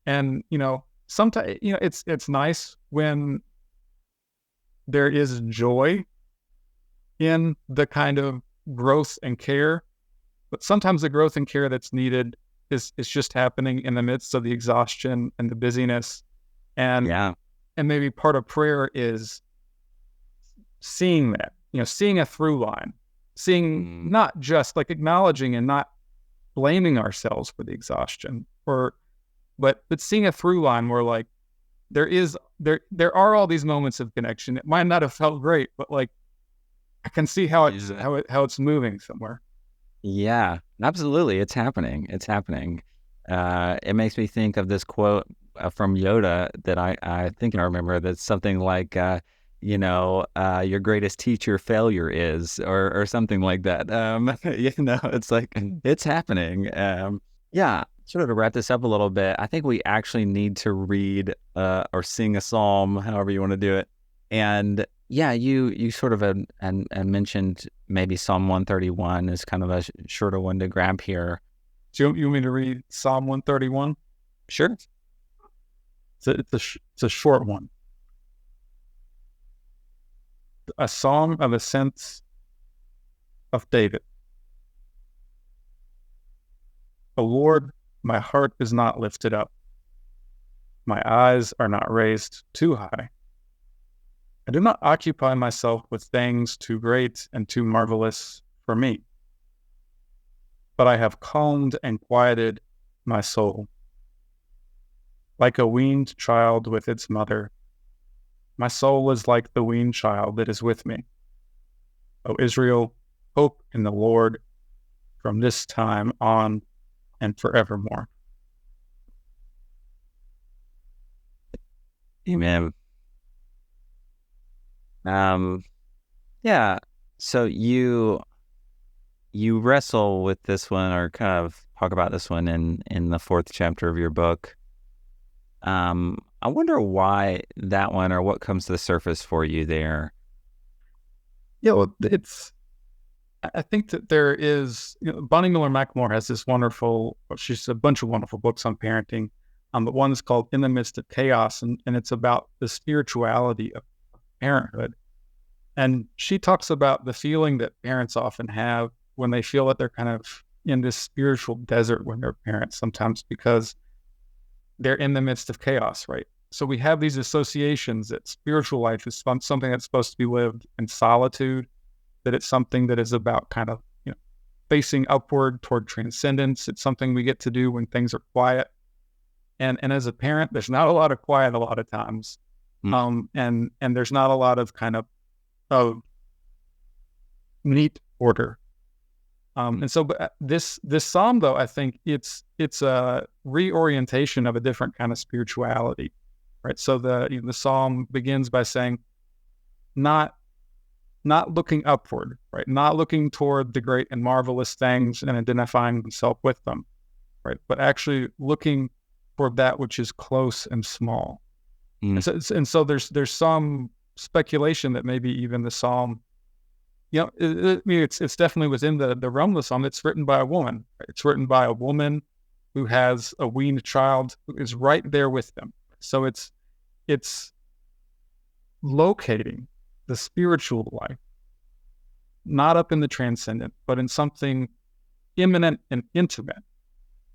and, sometimes, it's nice when there is joy in the kind of growth and care, but sometimes the growth and care that's needed is just happening in the midst of the exhaustion and the busyness. And maybe part of prayer is seeing that, seeing a through line, seeing not just like acknowledging and not blaming ourselves for the exhaustion, but seeing a through line where like there are all these moments of connection. It might not have felt great, but like I can see how it's moving somewhere. Yeah, absolutely. It's happening. It makes me think of this quote from Yoda that I think I remember, that's something like, your greatest teacher failure is, or something like that. It's like, it's happening. Sort of to wrap this up a little bit, I think we actually need to read or sing a psalm, however you want to do it. And you sort of and mentioned maybe Psalm 131 is kind of a shorter one to grab here. So you want me to read Psalm 131? Sure. It's a short one. a song of ascents of David. O Lord, my heart is not lifted up. My eyes are not raised too high. I do not occupy myself with things too great and too marvelous for me, but I have calmed and quieted my soul. Like a weaned child with its mother, my soul is like the weaned child that is with me. O Israel, hope in the Lord from this time on and forevermore. Amen. Yeah. So you wrestle with this one, or kind of talk about this one in the 4th chapter of your book. I wonder why that one, or what comes to the surface for you there. Yeah, well, I think that there is, Bonnie Miller McLemore has this she's a bunch of wonderful books on parenting, but one is called In the Midst of Chaos, and it's about the spirituality of parenthood. And she talks about the feeling that parents often have when they feel that they're kind of in this spiritual desert when they're parents, sometimes because they're in the midst of chaos, right? So we have these associations that spiritual life is something that's supposed to be lived in solitude, that it's something that is about kind of, facing upward toward transcendence. It's something we get to do when things are quiet. And as a parent, there's not a lot of quiet a lot of times. And there's not a lot of kind of neat order. And so this psalm, though, I think it's a reorientation of a different kind of spirituality, right? So the psalm begins by saying, not looking upward, right? Not looking toward the great and marvelous things and identifying himself with them, right? But actually looking toward that which is close and small. And so there's some speculation that maybe even the psalm, it's definitely within the realm of the psalm. It's written by a woman. Right? It's written by a woman who has a weaned child who is right there with them. So it's locating the spiritual life, not up in the transcendent, but in something imminent and intimate,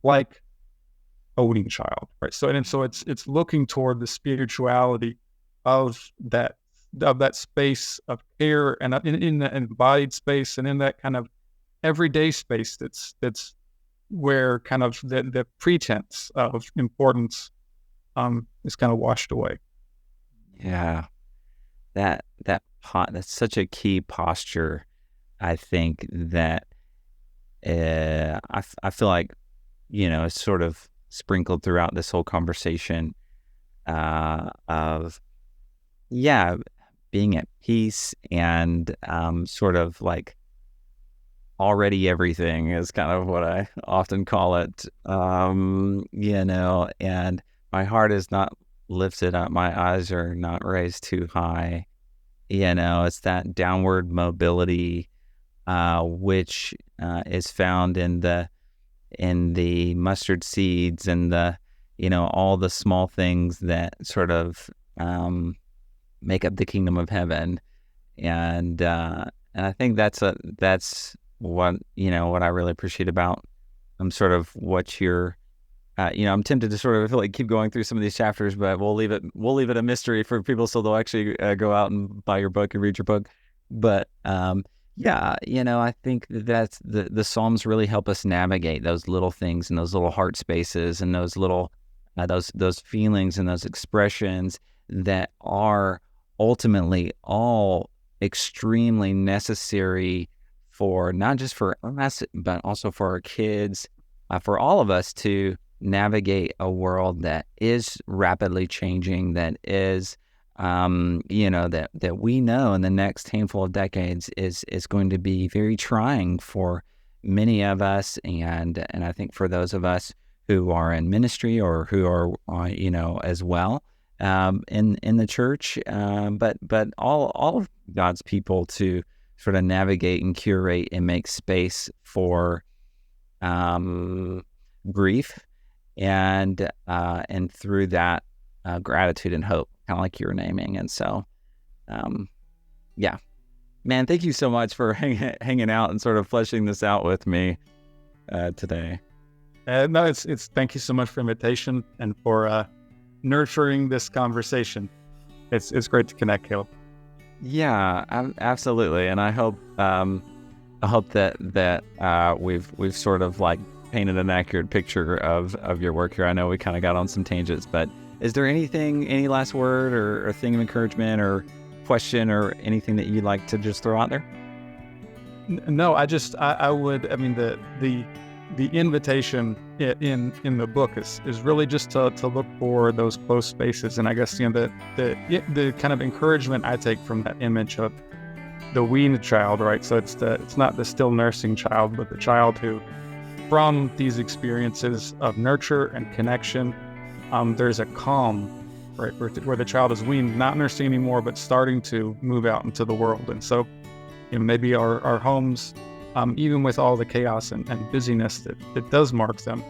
like a weaned child, right? So it's looking toward the spirituality of that space of care, and in the embodied space, and in that kind of everyday space that's where kind of the pretense of importance is kind of washed away. Yeah, that's such a key posture. I think that I feel like it's sort of sprinkled throughout this whole conversation of being at peace, and sort of like already everything is kind of what I often call it. And my heart is not lifted up, my eyes are not raised too high. It's that downward mobility, which is found in the mustard seeds, and the all the small things that sort of make up the kingdom of heaven. And I think that's what what I really appreciate about sort of what you're I'm tempted to sort of keep going through some of these chapters, but we'll leave it a mystery for people, so they'll actually go out and buy your book and read your book. But I think that's the Psalms really help us navigate those little things, and those little heart spaces, and those little those feelings and those expressions that are ultimately all extremely necessary for not just for us, but also for our kids, for all of us to navigate a world that is rapidly changing, that is that we know in the next handful of decades is going to be very trying for many of us, and I think for those of us who are in ministry, or who are as well in the church, but all of God's people, to sort of navigate and curate and make space for grief, and through that gratitude and hope, kind of like you were naming. And so Yeah. Man, thank you so much for hanging out and sort of fleshing this out with me today. No, it's thank you so much for the invitation and for nurturing this conversation. It's great to connect, Caleb. Yeah, absolutely. And I hope that we've sort of like painted an accurate picture of your work here. I know we kind of got on some tangents, but is there any last word or thing of encouragement or question or anything that you'd like to just throw out there? No, I would. I mean, the invitation in the book is really just to look for those close spaces, and I guess the kind of encouragement I take from that image of the weaned child, right? So it's not the still nursing child, but the child who, from these experiences of nurture and connection, there's a calm, right, where the child is weaned, not nursing anymore, but starting to move out into the world. And so, maybe our homes, even with all the chaos and busyness that does mark them,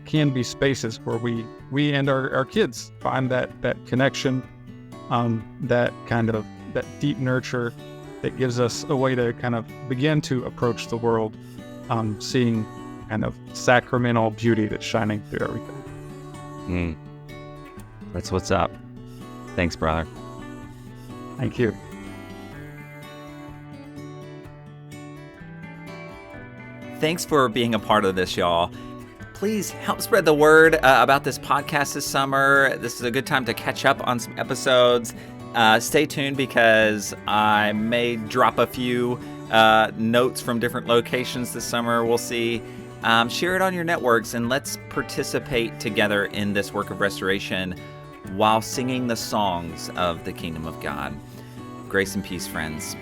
can be spaces where we and our kids find that connection, that deep nurture that gives us a way to kind of begin to approach the world, seeing kind of sacramental beauty that's shining through everything. That's what's up. Thanks, brother. Thank you. Thanks for being a part of this, y'all. Please help spread the word about this podcast this summer. This is a good time to catch up on some episodes. Stay tuned because I may drop a few notes from different locations this summer. We'll see. Share it on your networks and let's participate together in this work of restoration while singing the songs of the kingdom of God. Grace and peace, friends.